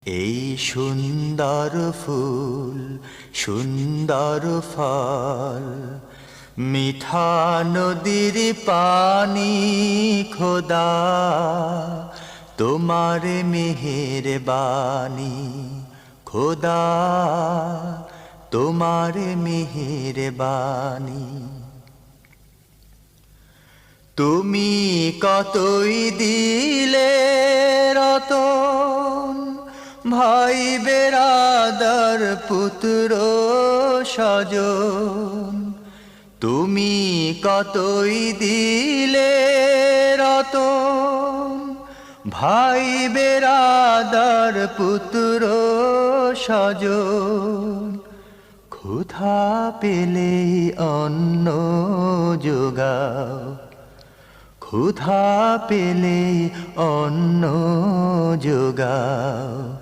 এই সুন্দর ফুল সুন্দর ফল, মিঠা নদীর পানি খোদা, তোমার মেহেরবানি খোদা, তোমার মেহেরবানি। তুমি কতই দিলে রতন, ভাই বেরাদার পুত্র স্বজন। তুমি কতই দিলে রতন, ভাই বেরাদার পুত্র স্বজন। ক্ষুধা পেলে অন্ন যোগাও, ক্ষুধা পেলে অন্ন যোগাও।